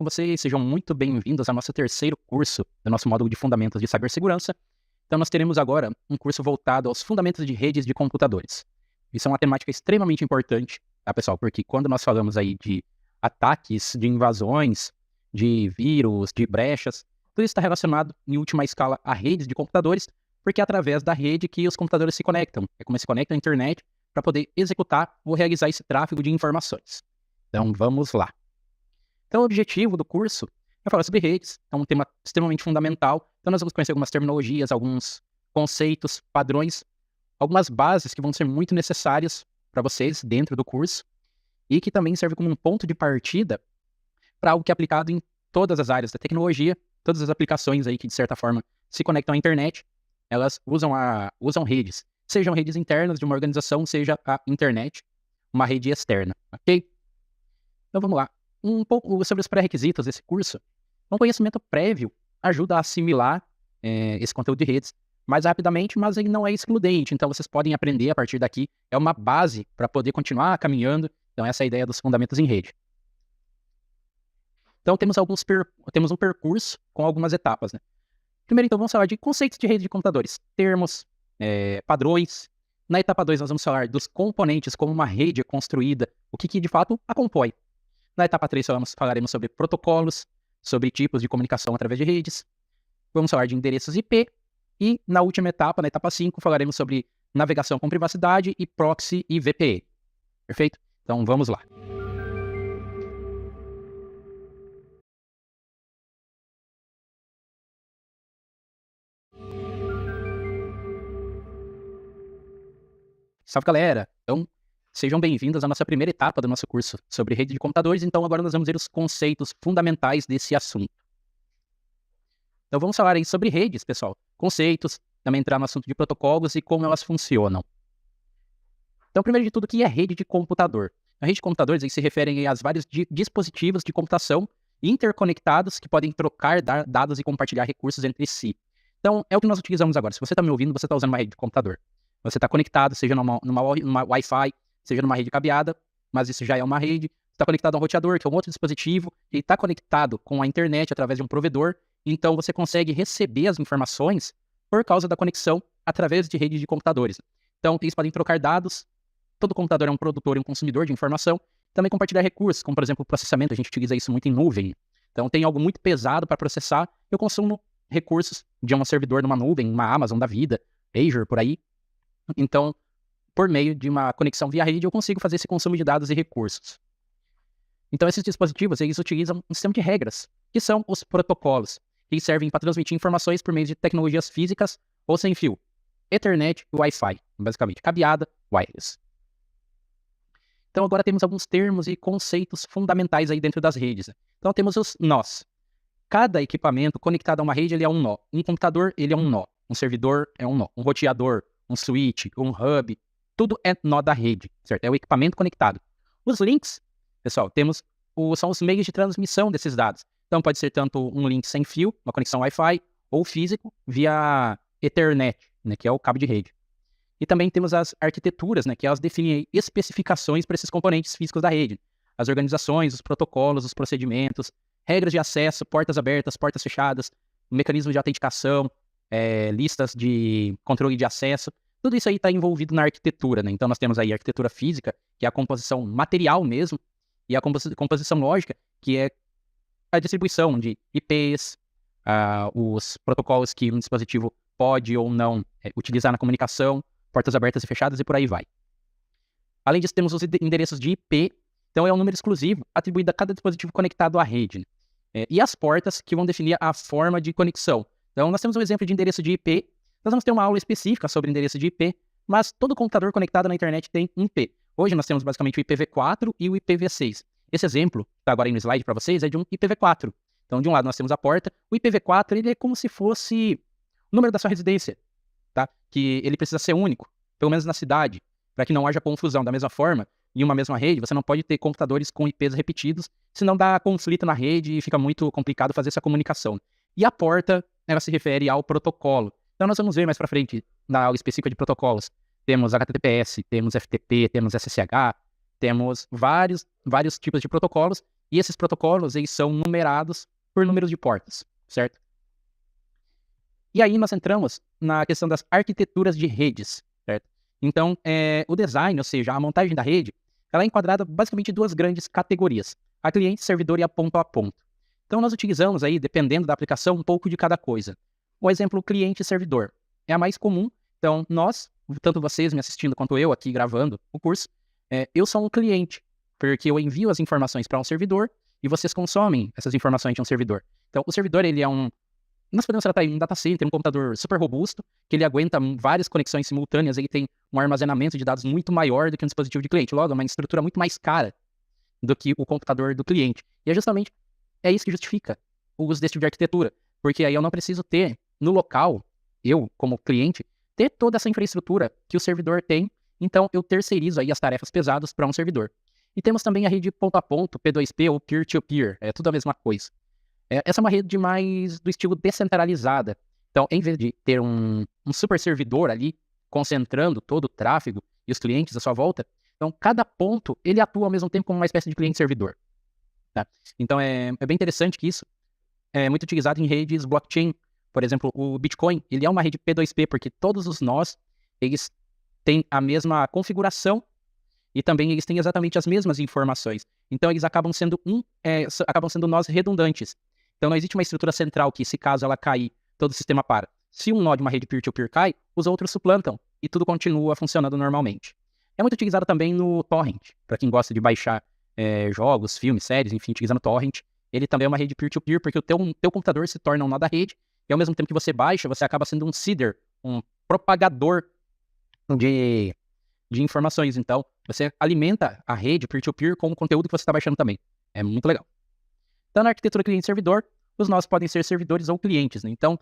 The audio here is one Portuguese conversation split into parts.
com vocês? Sejam muito bem-vindos ao nosso terceiro curso do nosso módulo de Fundamentos de Cibersegurança. Então, nós teremos agora um curso voltado aos fundamentos de redes de computadores. Isso é uma temática extremamente importante, tá, pessoal? Porque quando nós falamos aí de ataques, de invasões, de vírus, de brechas, tudo isso está relacionado, em última escala, a redes de computadores, porque é através da rede que os computadores se conectam. É como se conectam à internet para poder executar ou realizar esse tráfego de informações. Então, vamos lá. Então, o objetivo do curso é falar sobre redes, é um tema extremamente fundamental. Então, nós vamos conhecer algumas terminologias, alguns conceitos, padrões, algumas bases que vão ser muito necessárias para vocês dentro do curso e que também serve como um ponto de partida para algo que é aplicado em todas as áreas da tecnologia, todas as aplicações aí que, de certa forma, se conectam à internet, elas usam redes, sejam redes internas de uma organização, seja a internet, uma rede externa, ok? Então, vamos lá. Um pouco sobre os pré-requisitos desse curso. Um conhecimento prévio ajuda a assimilar esse conteúdo de redes mais rapidamente, mas ele não é excludente. Então, vocês podem aprender a partir daqui. É uma base para poder continuar caminhando. Então, essa é a ideia dos fundamentos em rede. Então, temos um percurso com algumas etapas, né? Primeiro, então, vamos falar de conceitos de rede de computadores, termos, padrões. Na etapa 2, nós vamos falar dos componentes, como uma rede é construída, o que de fato a compõe. Na etapa 3, falaremos sobre protocolos, sobre tipos de comunicação através de redes. Vamos falar de endereços IP. E na última etapa, na etapa 5, falaremos sobre navegação com privacidade e proxy e VPN. Perfeito? Então, vamos lá. Salve, galera! Então, sejam bem-vindos à nossa primeira etapa do nosso curso sobre rede de computadores. Então, agora nós vamos ver os conceitos fundamentais desse assunto. Então, vamos falar aí sobre redes, pessoal. Conceitos, também entrar no assunto de protocolos e como elas funcionam. Então, primeiro de tudo, o que é rede de computador? A rede de computadores aí se referem aos vários dispositivos de computação interconectados que podem trocar dados e compartilhar recursos entre si. Então, é o que nós utilizamos agora. Se você está me ouvindo, você está usando uma rede de computador. Você está conectado, seja numa Wi-Fi, seja numa rede cabeada, mas isso já é uma rede. Você está conectado a um roteador, que é um outro dispositivo, ele está conectado com a internet através de um provedor, então você consegue receber as informações por causa da conexão através de redes de computadores. Então, eles podem trocar dados, todo computador é um produtor e um consumidor de informação, também compartilhar recursos, como por exemplo o processamento, a gente utiliza isso muito em nuvem. Então, tem algo muito pesado para processar, eu consumo recursos de um servidor numa nuvem, uma Amazon da vida, Azure, por aí. Então, por meio de uma conexão via rede, eu consigo fazer esse consumo de dados e recursos. Então, esses dispositivos, eles utilizam um sistema de regras, que são os protocolos, que servem para transmitir informações por meio de tecnologias físicas ou sem fio. Ethernet e Wi-Fi, basicamente, cabeada, wireless. Então, agora temos alguns termos e conceitos fundamentais aí dentro das redes. Então, temos os nós. Cada equipamento conectado a uma rede, ele é um nó. Um computador, ele é um nó. Um servidor é um nó. Um roteador, um switch, um hub, tudo é nó da rede, certo? É o equipamento conectado. Os links, pessoal, são os meios de transmissão desses dados. Então, pode ser tanto um link sem fio, uma conexão Wi-Fi, ou físico via Ethernet, né, que é o cabo de rede. E também temos as arquiteturas, né, que elas definem especificações para esses componentes físicos da rede. As organizações, os protocolos, os procedimentos, regras de acesso, portas abertas, portas fechadas, mecanismos de autenticação, listas de controle de acesso. Tudo isso aí está envolvido na arquitetura, né? Então, nós temos aí a arquitetura física, que é a composição material mesmo, e a composição lógica, que é a distribuição de IPs, os protocolos que um dispositivo pode ou não utilizar na comunicação, portas abertas e fechadas e por aí vai. Além disso, temos os endereços de IP, então é um número exclusivo atribuído a cada dispositivo conectado à rede. E as portas que vão definir a forma de conexão. Então, nós temos um exemplo de endereço de IP. Nós vamos ter uma aula específica sobre endereço de IP, mas todo computador conectado na internet tem um IP. Hoje nós temos basicamente o IPv4 e o IPv6. Esse exemplo, que está agora aí no slide para vocês, é de um IPv4. Então, de um lado nós temos a porta. O IPv4 ele é como se fosse o número da sua residência, tá? Que ele precisa ser único, pelo menos na cidade, para que não haja confusão. Da mesma forma, em uma mesma rede, você não pode ter computadores com IPs repetidos, senão dá conflito na rede e fica muito complicado fazer essa comunicação. E a porta, ela se refere ao protocolo. Então, nós vamos ver mais para frente, na aula específica de protocolos. Temos HTTPS, temos FTP, temos SSH, temos vários tipos de protocolos E esses protocolos, eles são numerados por números de portas, certo? E aí nós entramos na questão das arquiteturas de redes, certo? Então, o design, ou seja, a montagem da rede, ela é enquadrada basicamente em duas grandes categorias, a cliente-servidor e a ponto a ponto. Então, nós utilizamos aí, dependendo da aplicação, um pouco de cada coisa. O exemplo cliente-servidor é a mais comum. Então, nós, tanto vocês me assistindo quanto eu aqui gravando o curso, eu sou um cliente, porque eu envio as informações para um servidor e vocês consomem essas informações de um servidor. Então, o servidor, ele é nós podemos tratar um data center, um computador super robusto, que ele aguenta várias conexões simultâneas, ele tem um armazenamento de dados muito maior do que um dispositivo de cliente. Logo, é uma estrutura muito mais cara do que o computador do cliente. E é justamente isso que justifica o uso desse tipo de arquitetura, porque aí eu não preciso ter no local, eu como cliente, ter toda essa infraestrutura que o servidor tem, então eu terceirizo aí as tarefas pesadas para um servidor. E temos também a rede ponto a ponto, P2P ou peer-to-peer, é tudo a mesma coisa. Essa é uma rede mais do estilo descentralizada. Então, em vez de ter um super servidor ali, concentrando todo o tráfego e os clientes à sua volta, então cada ponto, ele atua ao mesmo tempo como uma espécie de cliente-servidor. Tá? Então, é bem interessante que isso é muito utilizado em redes blockchain. Por exemplo, o Bitcoin, ele é uma rede P2P, porque todos os nós, eles têm a mesma configuração e também eles têm exatamente as mesmas informações. Então, eles acabam sendo nós redundantes. Então, não existe uma estrutura central que, se caso ela cair, todo o sistema para. Se um nó de uma rede peer-to-peer cai, os outros suplantam e tudo continua funcionando normalmente. É muito utilizado também no torrent, para quem gosta de baixar jogos, filmes, séries, enfim, utilizando torrent. Ele também é uma rede peer-to-peer, porque o teu computador se torna um nó da rede, e ao mesmo tempo que você baixa, você acaba sendo um seeder, um propagador de informações. Então, você alimenta a rede peer-to-peer com o conteúdo que você está baixando também. É muito legal. Então, na arquitetura cliente-servidor, os nós podem ser servidores ou clientes, né? Então,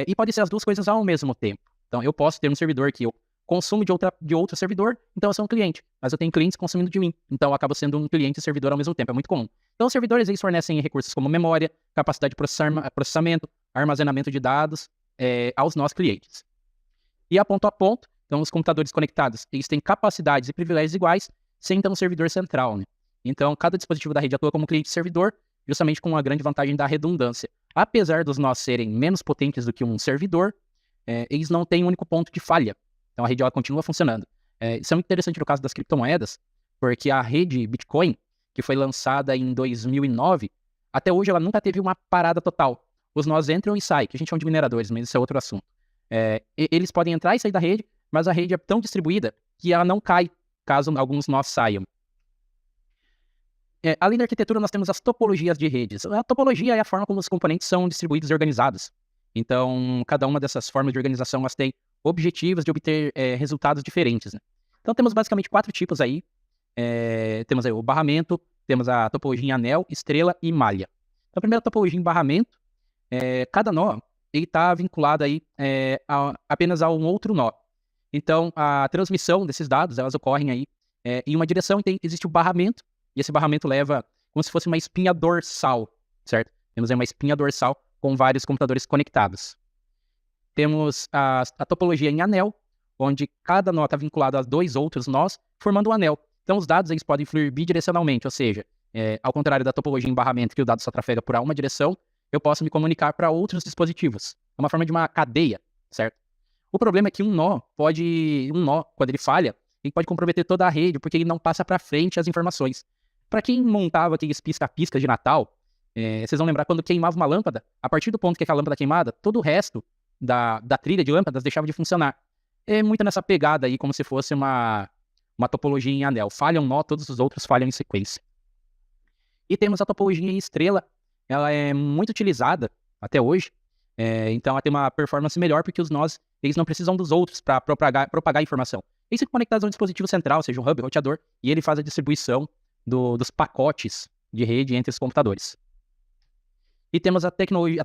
e pode ser as duas coisas ao mesmo tempo. Então, eu posso ter um servidor que eu consumo de outro servidor, então eu sou um cliente, mas eu tenho clientes consumindo de mim, então eu acabo sendo um cliente e servidor ao mesmo tempo, é muito comum. Então, os servidores, eles fornecem recursos como memória, capacidade de processamento, armazenamento de dados aos nossos clientes. E a ponto, então, os computadores conectados, eles têm capacidades e privilégios iguais, sem ter um servidor central, né? Então, cada dispositivo da rede atua como cliente-servidor, justamente com a grande vantagem da redundância. Apesar dos nós serem menos potentes do que um servidor, eles não têm um único ponto de falha. Então a rede ela continua funcionando. Isso é muito interessante no caso das criptomoedas, porque a rede Bitcoin, que foi lançada em 2009, até hoje ela nunca teve uma parada total. Os nós entram e saem, que a gente chama de mineradores, mas isso é outro assunto. Eles podem entrar e sair da rede, mas a rede é tão distribuída que ela não cai caso alguns nós saiam. Além da arquitetura, nós temos as topologias de redes. A topologia é a forma como os componentes são distribuídos e organizados. Então, cada uma dessas formas de organização elas tem objetivos de obter resultados diferentes, né? Então, temos basicamente 4 tipos aí. Temos aí o barramento, temos a topologia em anel, estrela e malha. Então, a primeira topologia em barramento, cada nó está vinculado aí, apenas a um outro nó. Então, a transmissão desses dados, elas ocorrem aí em uma direção, então existe o barramento, e esse barramento leva como se fosse uma espinha dorsal, certo? Temos aí uma espinha dorsal com vários computadores conectados. Temos a topologia em anel, onde cada nó está vinculado a 2 outros nós, formando um anel. Então, os dados eles podem fluir bidirecionalmente, ou seja, ao contrário da topologia em barramento, que o dado só trafega por uma direção, eu posso me comunicar para outros dispositivos. É uma forma de uma cadeia, certo? O problema é que um nó, quando ele falha, ele pode comprometer toda a rede, porque ele não passa para frente as informações. Para quem montava aqueles pisca-pisca de Natal, vocês vão lembrar quando queimava uma lâmpada, a partir do ponto que aquela lâmpada queimada, todo o resto da trilha de lâmpadas deixava de funcionar. É muito nessa pegada aí, como se fosse uma topologia em anel. Falha um nó, todos os outros falham em sequência. E temos a topologia em estrela. Ela é muito utilizada até hoje. Então ela tem uma performance melhor, porque os nós eles não precisam dos outros para propagar informação. Eles ficam conectados a um dispositivo central, seja um hub, roteador, e ele faz a distribuição dos pacotes de rede entre os computadores. E temos a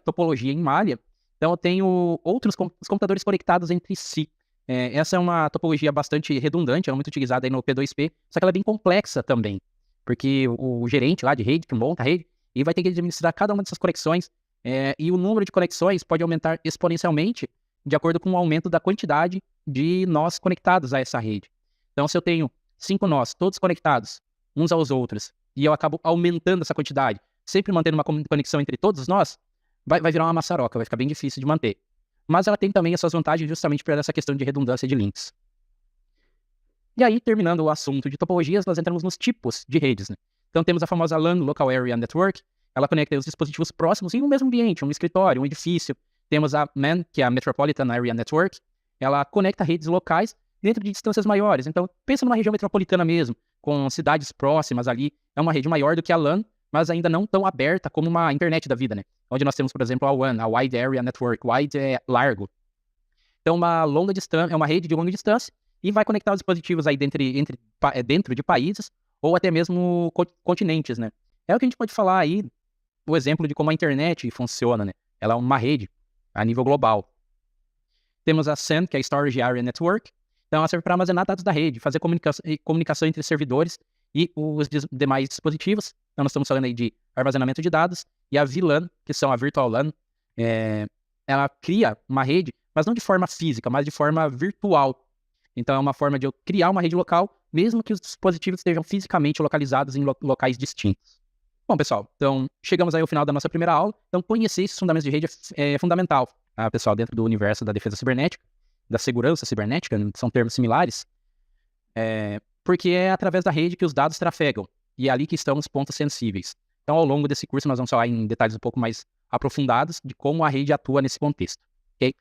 topologia em malha. Então eu tenho os computadores conectados entre si. Essa é uma topologia bastante redundante, ela é muito utilizada aí no P2P, só que ela é bem complexa também, porque o gerente lá de rede, que monta a rede, ele vai ter que administrar cada uma dessas conexões, e o número de conexões pode aumentar exponencialmente de acordo com o aumento da quantidade de nós conectados a essa rede. Então, se eu tenho 5 nós, todos conectados uns aos outros, e eu acabo aumentando essa quantidade, sempre mantendo uma conexão entre todos nós, vai virar uma maçaroca, vai ficar bem difícil de manter. Mas ela tem também as suas vantagens justamente por essa questão de redundância de links. E aí, terminando o assunto de topologias, nós entramos nos tipos de redes, né? Então temos a famosa LAN, Local Area Network, ela conecta os dispositivos próximos em um mesmo ambiente, um escritório, um edifício. Temos a MAN, que é a Metropolitan Area Network, ela conecta redes locais dentro de distâncias maiores. Então, pensa numa região metropolitana mesmo, com cidades próximas ali, é uma rede maior do que a LAN, mas ainda não tão aberta como uma internet da vida, né? Onde nós temos, por exemplo, a WAN, a Wide Area Network. Wide é largo. Então, é uma rede de longa distância e vai conectar os dispositivos aí dentro de países ou até mesmo continentes, né? É o que a gente pode falar aí, o exemplo de como a internet funciona, né? Ela é uma rede a nível global. Temos a SAN, que é a Storage Area Network. Então, ela serve para armazenar dados da rede, fazer comunicação entre servidores e os demais dispositivos. Então, nós estamos falando aí de armazenamento de dados. E a VLAN, que são a Virtual LAN, ela cria uma rede, mas não de forma física, mas de forma virtual. Então, é uma forma de eu criar uma rede local, mesmo que os dispositivos estejam fisicamente localizados em locais distintos. Bom, pessoal, então chegamos aí ao final da nossa primeira aula. Então, conhecer esses fundamentos de rede é fundamental, tá, pessoal, dentro do universo da defesa cibernética, da segurança cibernética, são termos similares, porque é através da rede que os dados trafegam, e é ali que estão os pontos sensíveis. Então, ao longo desse curso, nós vamos falar em detalhes um pouco mais aprofundados de como a rede atua nesse contexto, ok?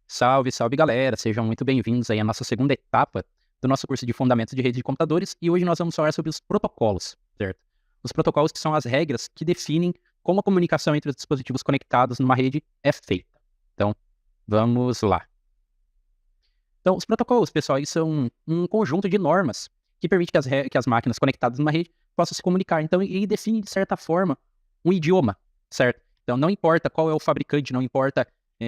Salve, salve galera, sejam muito bem-vindos aí à nossa segunda etapa do nosso curso de Fundamentos de Rede de Computadores e hoje nós vamos falar sobre os protocolos, certo? Os protocolos que são as regras que definem como a comunicação entre os dispositivos conectados numa rede é feita. Então, vamos lá. Então, os protocolos, pessoal, eles são um conjunto de normas que permite que as máquinas conectadas numa rede possam se comunicar. Então, ele define, de certa forma, um idioma, certo? Então, não importa qual é o fabricante, não importa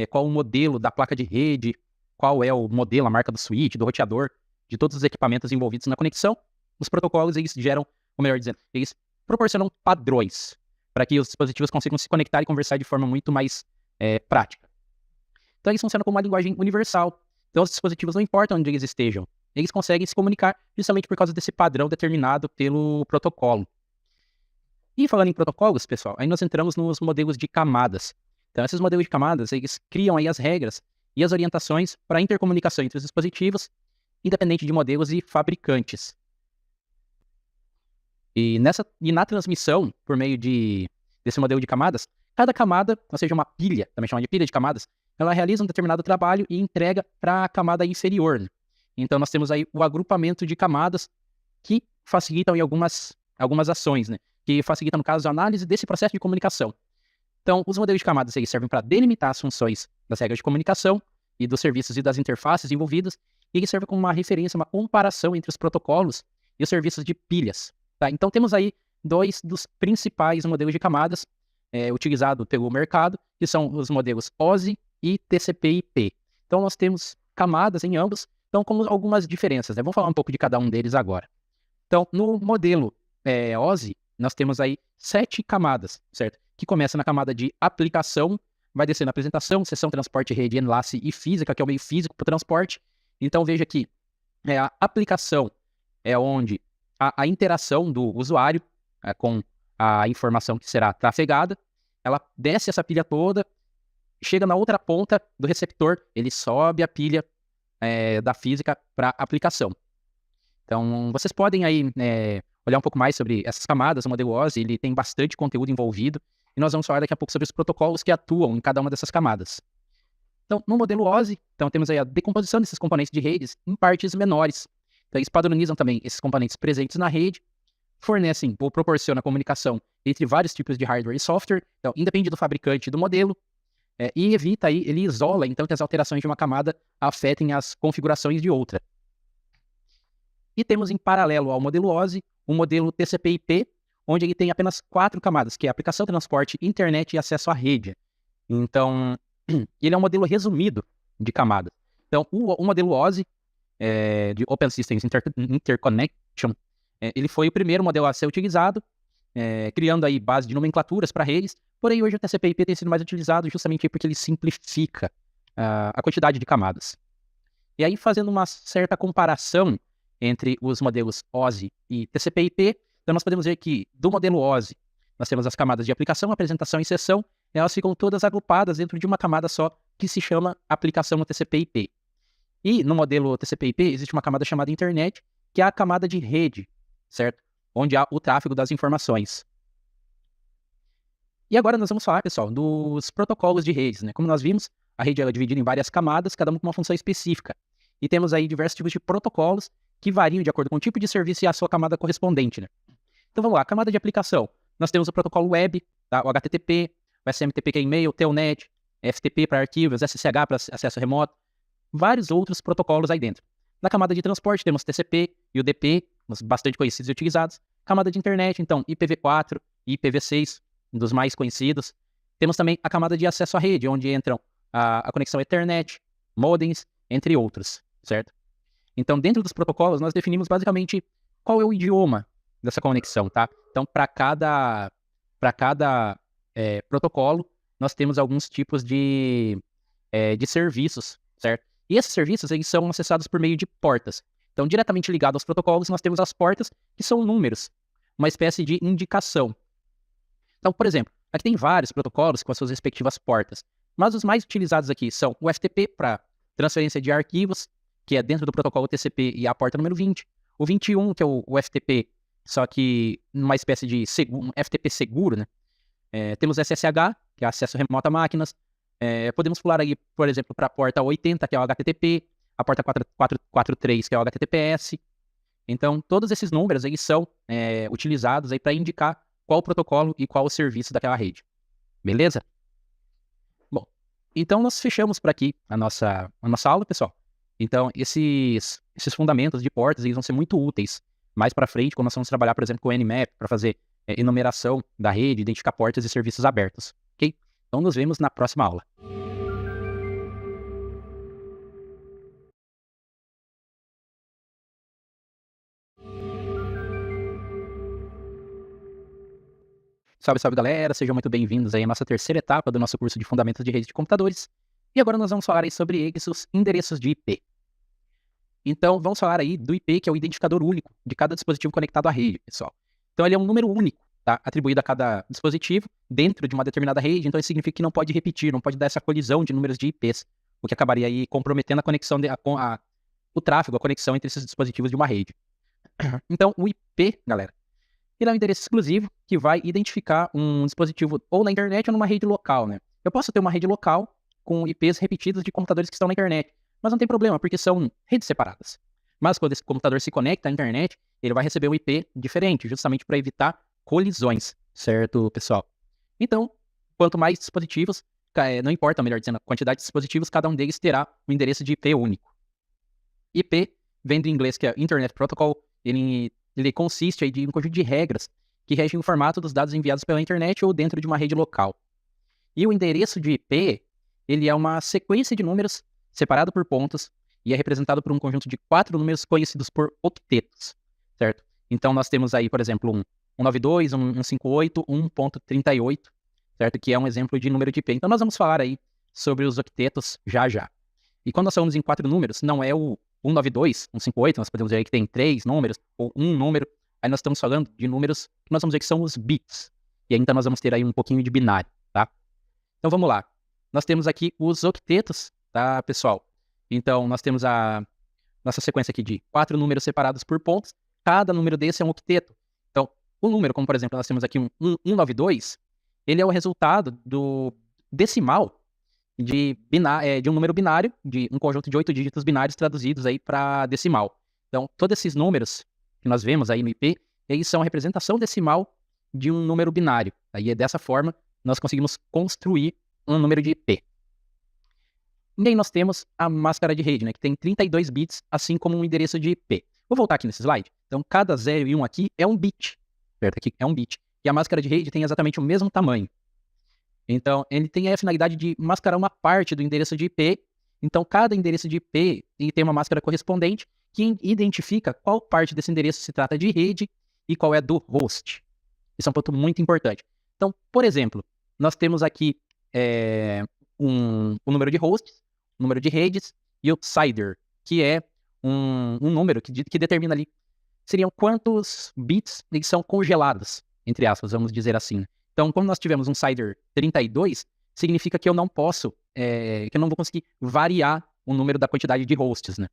qual o modelo da placa de rede, qual é o modelo, a marca do switch, do roteador, de todos os equipamentos envolvidos na conexão, os protocolos, eles geram, ou melhor dizendo, eles proporcionam padrões para que os dispositivos consigam se conectar e conversar de forma muito mais prática. Então, eles funcionam como uma linguagem universal. Então, os dispositivos, não importa onde eles estejam, eles conseguem se comunicar justamente por causa desse padrão determinado pelo protocolo. E falando em protocolos, pessoal, aí nós entramos nos modelos de camadas. Então, esses modelos de camadas, eles criam aí as regras e as orientações para a intercomunicação entre os dispositivos, independente de modelos e fabricantes. E na transmissão, por meio desse modelo de camadas, cada camada, ou seja, uma pilha, também chamada de pilha de camadas, ela realiza um determinado trabalho e entrega para a camada inferior, né? Então, nós temos aí o agrupamento de camadas que facilitam em algumas ações, né? Que facilitam, no caso, a análise desse processo de comunicação. Então, os modelos de camadas eles servem para delimitar as funções das regras de comunicação e dos serviços e das interfaces envolvidas, e eles servem como uma referência, uma comparação entre os protocolos e os serviços de pilhas. Tá? Então, temos aí dois dos principais modelos de camadas utilizados pelo mercado, que são os modelos OSI e TCP/IP. Então, nós temos camadas em ambos, então, com algumas diferenças, né? Vamos falar um pouco de cada um deles agora. Então, no modelo OSI, nós temos aí 7 camadas, certo? Que começa na camada de aplicação, vai descer na apresentação, seção, transporte, rede, enlace e física, que é o meio físico para o transporte. Então, veja que a aplicação é onde a interação do usuário com a informação que será trafegada, ela desce essa pilha toda, chega na outra ponta do receptor, ele sobe a pilha da física para a aplicação. Então, vocês podem aí olhar um pouco mais sobre essas camadas. O modelo OSI ele tem bastante conteúdo envolvido e nós vamos falar daqui a pouco sobre os protocolos que atuam em cada uma dessas camadas. Então, no modelo OSI, então, temos aí a decomposição desses componentes de redes em partes menores. Então, eles padronizam também esses componentes presentes na rede, fornecem ou proporcionam comunicação entre vários tipos de hardware e software, então, independe do fabricante e do modelo, e evita aí, ele isola, então, que as alterações de uma camada afetem as configurações de outra. E temos em paralelo ao modelo OSI, o modelo TCP/IP, onde ele tem apenas 4 camadas, que é aplicação, transporte, internet e acesso à rede. Então, ele é um modelo resumido de camadas. Então, o modelo OSI, de Open Systems Interconnection, ele foi o primeiro modelo a ser utilizado, criando aí base de nomenclaturas para redes, Porém, hoje o TCP/IP tem sido mais utilizado justamente porque ele simplifica a quantidade de camadas. E aí, fazendo uma certa comparação entre os modelos OSI e TCP/IP, então nós podemos ver que do modelo OSI, nós temos as camadas de aplicação, apresentação e sessão, elas ficam todas agrupadas dentro de uma camada só, que se chama aplicação no TCP/IP. E no modelo TCP/IP existe uma camada chamada internet, que é a camada de rede, certo? Onde há o tráfego das informações. E agora nós vamos falar, pessoal, dos protocolos de redes, né? Como nós vimos, a rede é dividida em várias camadas, cada uma com uma função específica. E temos aí diversos tipos de protocolos que variam de acordo com o tipo de serviço e a sua camada correspondente, né? Então vamos lá, a camada de aplicação. Nós temos o protocolo web, tá? O HTTP, o SMTP que é e-mail, o Telnet, FTP para arquivos, SSH para acesso remoto, vários outros protocolos aí dentro. Na camada de transporte temos TCP e UDP, bastante conhecidos e utilizados. Camada de internet, então, IPv4 e IPv6, um dos mais conhecidos. Temos também a camada de acesso à rede, onde entram a conexão Ethernet, modems, entre outros, certo? Então, dentro dos protocolos, nós definimos basicamente qual é o idioma dessa conexão, tá? Então, para cada protocolo, nós temos alguns tipos de serviços, certo? E esses serviços, eles são acessados por meio de portas. Então, diretamente ligado aos protocolos, nós temos as portas, que são números, uma espécie de indicação. Então, por exemplo, aqui tem vários protocolos com as suas respectivas portas, mas os mais utilizados aqui são o FTP para transferência de arquivos, que é dentro do protocolo TCP e a porta número 20, o 21, que é o FTP, só que uma espécie de um FTP seguro, né? Temos SSH, que é acesso remoto a máquinas. Podemos pular aí, por exemplo, para a porta 80, que é o HTTP, a porta 443, que é o HTTPS. Então, todos esses números eles são utilizados aí para indicar qual o protocolo e qual o serviço daquela rede. Beleza? Bom, então nós fechamos por aqui a nossa aula, pessoal. Então, esses fundamentos de portas eles vão ser muito úteis mais para frente, quando nós vamos trabalhar, por exemplo, com o Nmap, para fazer enumeração da rede, identificar portas e serviços abertos. Ok? Então, nos vemos na próxima aula. Salve, salve, galera! Sejam muito bem-vindos aí à nossa terceira etapa do nosso curso de Fundamentos de Redes de Computadores. E agora nós vamos falar aí sobre eles, os endereços de IP. Então, vamos falar aí do IP, que é o identificador único de cada dispositivo conectado à rede, pessoal. Então, ele é um número único, tá? Atribuído a cada dispositivo dentro de uma determinada rede. Então, isso significa que não pode repetir, não pode dar essa colisão de números de IPs, o que acabaria aí comprometendo a conexão, o tráfego, a conexão entre esses dispositivos de uma rede. Então, o IP, galera, ele é um endereço exclusivo que vai identificar um dispositivo ou na internet ou numa rede local, né? Eu posso ter uma rede local com IPs repetidos de computadores que estão na internet, mas não tem problema, porque são redes separadas. Mas quando esse computador se conecta à internet, ele vai receber um IP diferente, justamente para evitar colisões, certo, pessoal? Então, quanto mais dispositivos, não importa, melhor dizendo, a quantidade de dispositivos, cada um deles terá um endereço de IP único. IP vem do inglês, que é Internet Protocol. Ele consiste aí de um conjunto de regras que regem o formato dos dados enviados pela internet ou dentro de uma rede local. E o endereço de IP, ele é uma sequência de números separado por pontos e é representado por um conjunto de 4 números conhecidos por octetos, certo? Então nós temos aí, por exemplo, 192, 158, 1.38, certo? Que é um exemplo de número de IP. Então nós vamos falar aí sobre os octetos já já. E quando nós falamos em 4 números, não é o 192, 158, nós podemos dizer aí que tem 3 números, ou um número. Aí nós estamos falando de números que nós vamos dizer que são os bits. E aí então nós vamos ter aí um pouquinho de binário, tá? Então vamos lá. Nós temos aqui os octetos, tá, pessoal? Então nós temos a nossa sequência aqui de 4 números separados por pontos. Cada número desse é um octeto. Então, o número, como por exemplo, nós temos aqui um 192, ele é o resultado do decimal de um número binário, de um conjunto de 8 dígitos binários traduzidos aí para decimal. Então, todos esses números que nós vemos aí no IP, eles são a representação decimal de um número binário. Aí é dessa forma nós conseguimos construir um número de IP. E aí nós temos a máscara de rede, né, que tem 32 bits, assim como um endereço de IP. Vou voltar aqui nesse slide. Então, cada 0 e 1 aqui é um bit. Certo? Aqui é um bit. E a máscara de rede tem exatamente o mesmo tamanho. Então, ele tem a finalidade de mascarar uma parte do endereço de IP. Então, cada endereço de IP tem uma máscara correspondente que identifica qual parte desse endereço se trata de rede e qual é do host. Isso é um ponto muito importante. Então, por exemplo, nós temos aqui o número de hosts, o número de redes e o CIDR, que é um número que determina ali, seriam quantos bits eles são congelados, entre aspas, vamos dizer assim. Então, quando nós tivermos um CIDR 32, significa que eu não posso, que eu não vou conseguir variar o número da quantidade de hosts, né?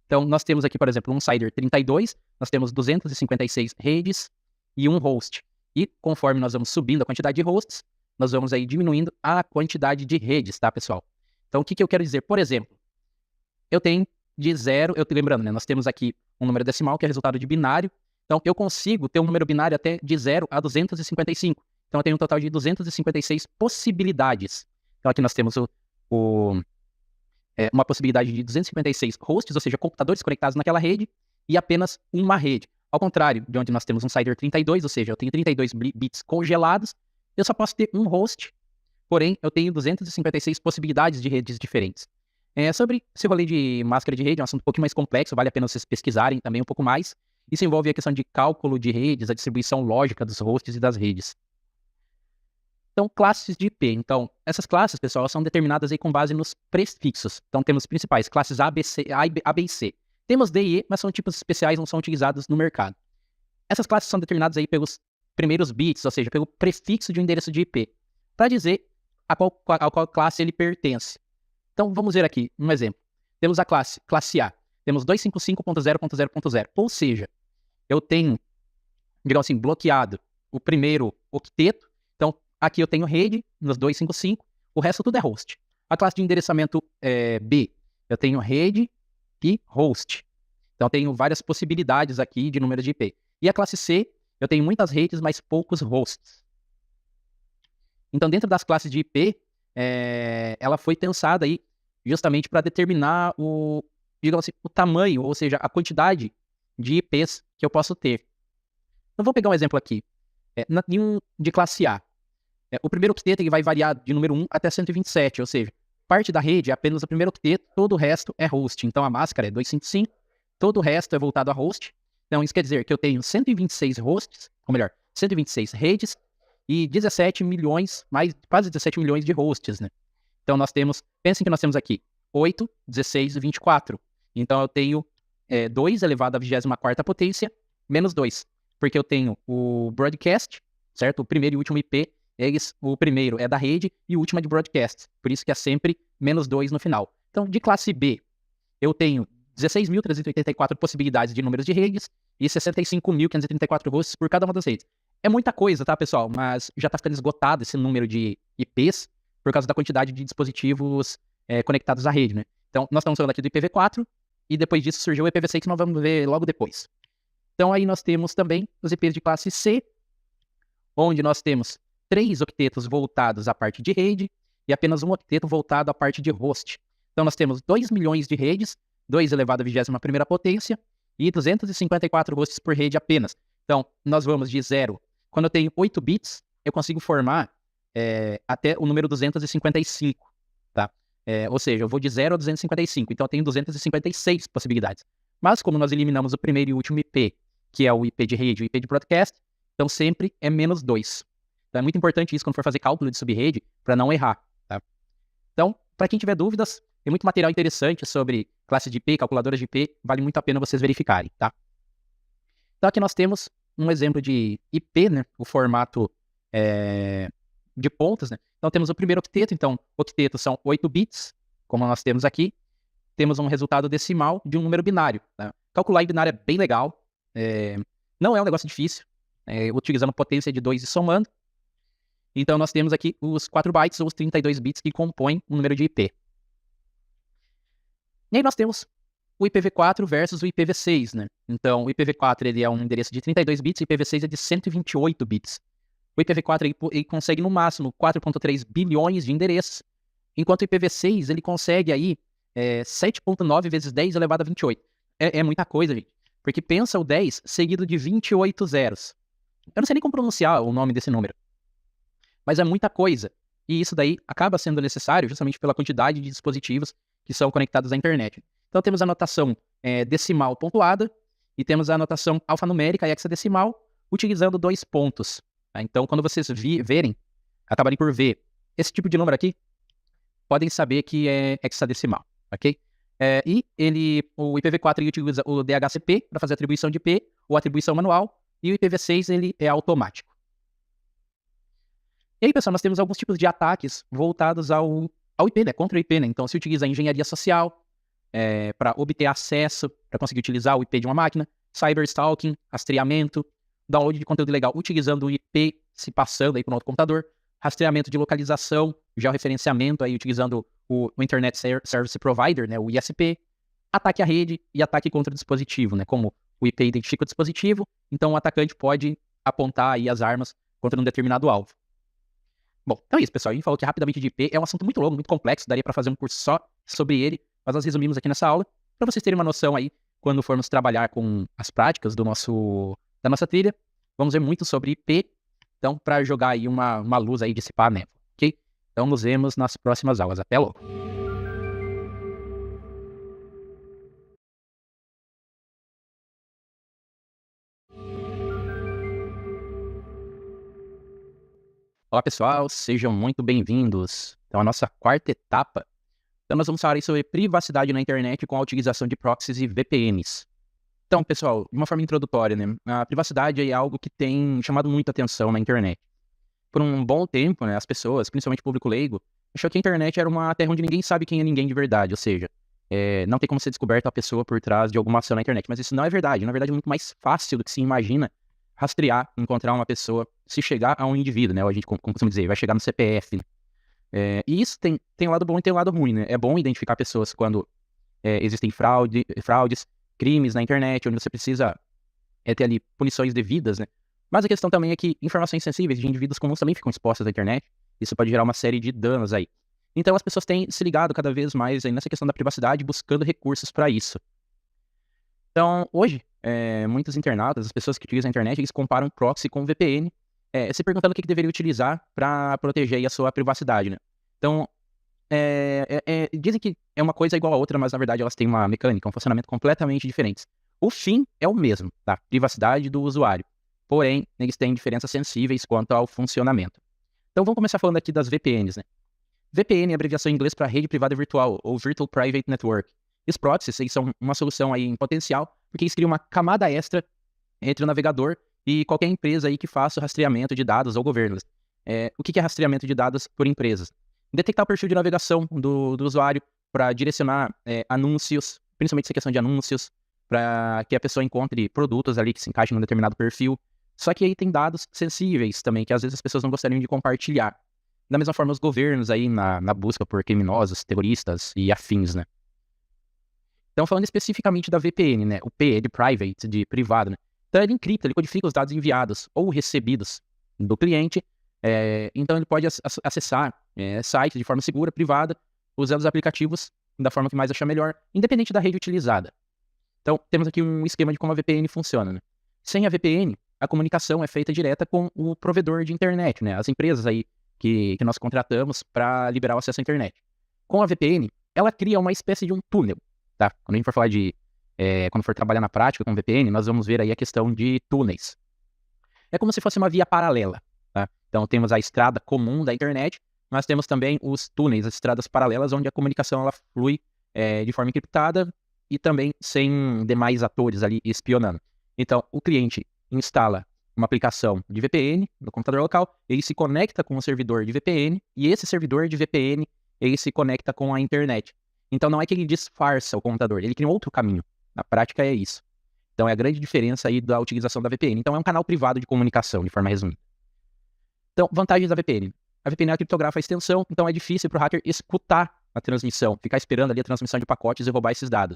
Então, nós temos aqui, por exemplo, um CIDR 32, nós temos 256 redes e um host. E conforme nós vamos subindo a quantidade de hosts, nós vamos aí diminuindo a quantidade de redes, tá, pessoal? Então, o que eu quero dizer? Por exemplo, eu tenho de 0, lembrando, né, nós temos aqui um número decimal que é resultado de binário. Então, eu consigo ter um número binário até de 0 a 255. Então, eu tenho um total de 256 possibilidades. Então, aqui nós temos uma possibilidade de 256 hosts, ou seja, computadores conectados naquela rede, e apenas uma rede. Ao contrário de onde nós temos um CIDR 32, ou seja, eu tenho 32 bits congelados, eu só posso ter um host, porém, eu tenho 256 possibilidades de redes diferentes. Sobre esse rolê de máscara de rede, é um assunto um pouquinho mais complexo, vale a pena vocês pesquisarem também um pouco mais. Isso envolve a questão de cálculo de redes, a distribuição lógica dos hosts e das redes. Então, classes de IP. Então, essas classes, pessoal, são determinadas aí com base nos prefixos. Então, temos principais, classes A, B e C. Temos D e E, mas são tipos especiais, não são utilizados no mercado. Essas classes são determinadas aí pelos primeiros bits, ou seja, pelo prefixo de um endereço de IP, para dizer a qual classe ele pertence. Então, vamos ver aqui um exemplo. Temos a classe A. Temos 255.0.0.0, ou seja, eu tenho, digamos assim, bloqueado o primeiro octeto. Então, aqui eu tenho rede nos 255, o resto tudo é host. A classe de endereçamento B, eu tenho rede e host. Então, eu tenho várias possibilidades aqui de número de IP. E a classe C, eu tenho muitas redes, mas poucos hosts. Então, dentro das classes de IP, ela foi pensada aí justamente para determinar digamos assim, o tamanho, ou seja, a quantidade de IPs que eu posso ter. Então, vou pegar um exemplo aqui. De classe A. O primeiro octeto ele vai variar de número 1 até 127, ou seja, parte da rede é apenas o primeiro octeto, todo o resto é host. Então, a máscara é 255, todo o resto é voltado a host. Então, isso quer dizer que eu tenho 126 hosts, ou melhor, 126 redes e 17 milhões, quase 17 milhões de hosts, né? Então, pensem que nós temos aqui 8, 16 e 24. Então, eu tenho 2 elevado à 24ª potência, menos 2. Porque eu tenho o broadcast, certo? O primeiro e último IP, o primeiro é da rede e o último é de broadcast. Por isso que é sempre menos 2 no final. Então, de classe B, eu tenho 16.384 possibilidades de números de redes e 65.534 hosts por cada uma das redes. É muita coisa, tá, pessoal? Mas já está ficando esgotado esse número de IPs por causa da quantidade de dispositivos conectados à rede, né? Então, nós estamos falando aqui do IPv4 e depois disso surgiu o IPv6 que nós vamos ver logo depois. Então, aí nós temos também os IPs de classe C, onde nós temos 3 octetos voltados à parte de rede e apenas um octeto voltado à parte de host. Então, nós temos 2 milhões de redes, 2 elevado à 21ª potência e 254 hosts por rede apenas. Então, nós vamos de 0. Quando eu tenho 8 bits, eu consigo formar até o número 255, tá? Ou seja, eu vou de 0 a 255, então eu tenho 256 possibilidades. Mas como nós eliminamos o primeiro e último IP, que é o IP de rede e o IP de broadcast, então sempre é menos 2. Então é muito importante isso quando for fazer cálculo de subrede, para não errar, tá? Então, para quem tiver dúvidas, tem muito material interessante sobre classe de IP, calculadoras de IP, vale muito a pena vocês verificarem, tá? Então aqui nós temos um exemplo de IP, né? O formato de pontas, né? Então temos o primeiro octeto, então octeto são 8 bits, como nós temos aqui. Temos um resultado decimal de um número binário, tá? Calcular em binário é bem legal, não é um negócio difícil, utilizando potência de 2 e somando. Então nós temos aqui os 4 bytes ou os 32 bits que compõem o número de IP. E aí nós temos o IPv4 versus o IPv6, né? Então o IPv4 ele é um endereço de 32 bits e o IPv6 é de 128 bits. O IPv4 ele consegue no máximo 4.3 bilhões de endereços, enquanto o IPv6 ele consegue aí 7.9 vezes 10 elevado a 28. É muita coisa, gente. Porque pensa o 10 seguido de 28 zeros. Eu não sei nem como pronunciar o nome desse número. Mas é muita coisa. E isso daí acaba sendo necessário justamente pela quantidade de dispositivos que são conectados à internet. Então temos a notação decimal pontuada e temos a notação alfanumérica e hexadecimal utilizando 2 pontos. Tá? Então quando vocês verem acabarem por ver esse tipo de número aqui, podem saber que é hexadecimal, ok? O IPv4 ele utiliza o DHCP para fazer atribuição de IP ou atribuição manual, e o IPv6 ele é automático. E aí, pessoal, nós temos alguns tipos de ataques voltados ao IP, né? Contra o IP, né? Então, se utiliza a engenharia social para obter acesso, para conseguir utilizar o IP de uma máquina, cyberstalking, rastreamento, download de conteúdo ilegal utilizando o IP se passando aí para um outro computador, rastreamento de localização, georreferenciamento aí utilizando o Internet Service Provider, né? O ISP, ataque à rede e ataque contra o dispositivo, né? Como o IP identifica o dispositivo, então o atacante pode apontar aí as armas contra um determinado alvo. Bom, então é isso, pessoal. A gente falou que rapidamente de IP é um assunto muito longo, muito complexo, daria para fazer um curso só sobre ele, mas nós resumimos aqui nessa aula, para vocês terem uma noção aí, quando formos trabalhar com as práticas da nossa trilha, vamos ver muito sobre IP, então, para jogar aí uma luz aí, dissipar a névoa, ok? Então, nos vemos nas próximas aulas. Até logo! Olá, pessoal, sejam muito bem-vindos. Então, a nossa quarta etapa. Então, nós vamos falar aí sobre privacidade na internet com a utilização de proxies e VPNs. Então, pessoal, de uma forma introdutória, né? A privacidade é algo que tem chamado muita atenção na internet. Por um bom tempo, né, as pessoas, principalmente o público leigo, achou que a internet era uma terra onde ninguém sabe quem é ninguém de verdade, ou seja, não tem como ser descoberta a pessoa por trás de alguma ação na internet. Mas isso não é verdade. Na verdade, é muito mais fácil do que se imagina rastrear, encontrar uma pessoa, se chegar a um indivíduo, né? Ou a gente, como costuma dizer, vai chegar no CPF, né? E isso tem um lado bom e tem um lado ruim, né? É bom identificar pessoas quando existem fraudes, crimes na internet, onde você precisa ter ali punições devidas, né? Mas a questão também é que informações sensíveis de indivíduos comuns também ficam expostas à internet. Isso pode gerar uma série de danos aí. Então as pessoas têm se ligado cada vez mais aí nessa questão da privacidade, buscando recursos para isso. Então, hoje, muitos internautas, as pessoas que utilizam a internet, eles comparam proxy com VPN, se perguntando o que deveria utilizar para proteger aí a sua privacidade, né? Então, dizem que é uma coisa igual a outra, mas na verdade elas têm uma mecânica, um funcionamento completamente diferentes. O fim é o mesmo, tá? Privacidade do usuário. Porém, eles têm diferenças sensíveis quanto ao funcionamento. Então, vamos começar falando aqui das VPNs, né? VPN é abreviação em inglês para Rede Privada Virtual, ou Virtual Private Network. E os proxies, eles são uma solução aí em potencial, porque eles criam uma camada extra entre o navegador e qualquer empresa aí que faça o rastreamento de dados ou governos. O que é rastreamento de dados por empresas? Detectar o perfil de navegação do usuário para direcionar anúncios, principalmente essa questão de anúncios, para que a pessoa encontre produtos ali que se encaixem num determinado perfil. Só que aí tem dados sensíveis também, que às vezes as pessoas não gostariam de compartilhar. Da mesma forma, os governos aí na busca por criminosos, terroristas e afins, né? Então, falando especificamente da VPN, né? O P é de private, de privado, né? Então, ele encripta, ele codifica os dados enviados ou recebidos do cliente. Então, ele pode acessar sites de forma segura, privada, usando os aplicativos da forma que mais achar melhor, independente da rede utilizada. Então, temos aqui um esquema de como a VPN funciona, né? Sem a VPN, a comunicação é feita direta com o provedor de internet, né? As empresas aí que nós contratamos para liberar o acesso à internet. Com a VPN, ela cria uma espécie de um túnel, tá? Quando a gente for falar quando for trabalhar na prática com VPN, nós vamos ver aí a questão de túneis. É como se fosse uma via paralela, tá? Então, temos a estrada comum da internet, mas temos também os túneis, as estradas paralelas, onde a comunicação ela flui de forma encriptada e também sem demais atores ali espionando. Então, o cliente instala uma aplicação de VPN no computador local, ele se conecta com o servidor de VPN, e esse servidor de VPN, ele se conecta com a internet. Então, não é que ele disfarça o computador, ele cria um outro caminho. Na prática, é isso. Então, é a grande diferença aí da utilização da VPN. Então, é um canal privado de comunicação, de forma resumida. Então, vantagens da VPN. A VPN criptografa a extensão, então é difícil para o hacker escutar a transmissão, ficar esperando ali a transmissão de pacotes e roubar esses dados.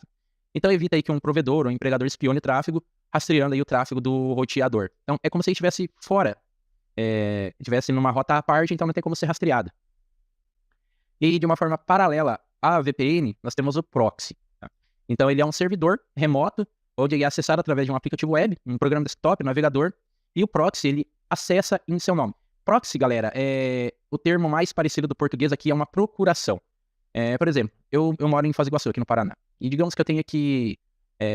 Então, evita aí que um provedor ou um empregador espione tráfego, rastreando aí o tráfego do roteador. Então, é como se ele estivesse fora, estivesse numa rota à parte, então não tem como ser rastreado. E de uma forma paralela à VPN, nós temos o proxy. Tá? Então, ele é um servidor remoto, onde ele é acessado através de um aplicativo web, um programa desktop, um navegador, e o proxy, ele acessa em seu nome. Proxy, galera, o termo mais parecido do português aqui é uma procuração. Por exemplo, eu moro em Foz do Iguaçu, aqui no Paraná, e digamos que eu tenha que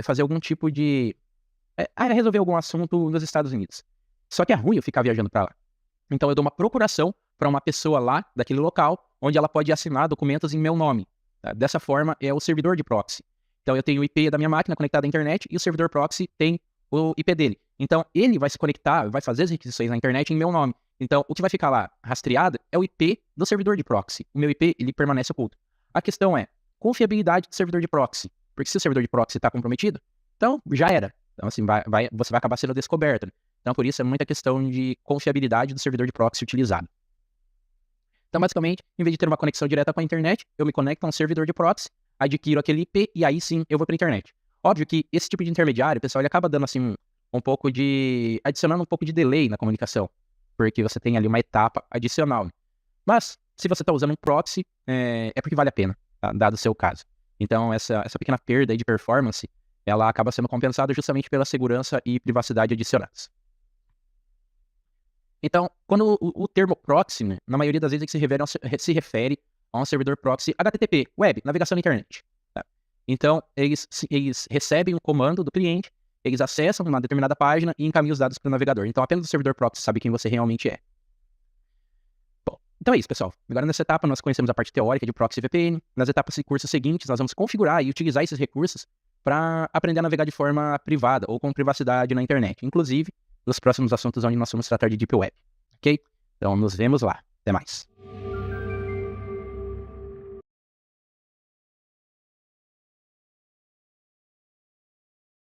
fazer algum tipo de... resolver algum assunto nos Estados Unidos. Só que é ruim eu ficar viajando para lá. Então eu dou uma procuração para uma pessoa lá, daquele local, onde ela pode assinar documentos em meu nome. Tá? Dessa forma, é o servidor de proxy. Então, eu tenho o IP da minha máquina conectado à internet e o servidor proxy tem o IP dele. Então, ele vai se conectar, vai fazer as requisições na internet em meu nome. Então, o que vai ficar lá rastreado é o IP do servidor de proxy. O meu IP, ele permanece oculto. A questão é confiabilidade do servidor de proxy. Porque se o servidor de proxy está comprometido, então já era. Então, assim, você vai acabar sendo descoberto. Então, por isso, é muita questão de confiabilidade do servidor de proxy utilizado. Então, basicamente, em vez de ter uma conexão direta com a internet, eu me conecto a um servidor de proxy, adquiro aquele IP e aí sim eu vou para a internet. Óbvio que esse tipo de intermediário, pessoal, ele acaba dando assim adicionando um pouco de delay na comunicação, porque você tem ali uma etapa adicional. Mas, se você está usando um proxy, é porque vale a pena, tá? Dado o seu caso. Então, essa pequena perda aí de performance, ela acaba sendo compensada justamente pela segurança e privacidade adicionadas. Então, quando o termo proxy, né, na maioria das vezes se refere a um servidor proxy HTTP, web, navegação na internet. Tá? Então, eles recebem o comando do cliente, eles acessam uma determinada página e encaminham os dados para o navegador. Então, apenas o servidor proxy sabe quem você realmente é. Bom, então é isso, pessoal. Agora, nessa etapa, nós conhecemos a parte teórica de proxy e VPN. Nas etapas e cursos seguintes, nós vamos configurar e utilizar esses recursos para aprender a navegar de forma privada ou com privacidade na internet. Inclusive, nos próximos assuntos onde nós vamos tratar de Deep Web. Ok? Então, nos vemos lá. Até mais.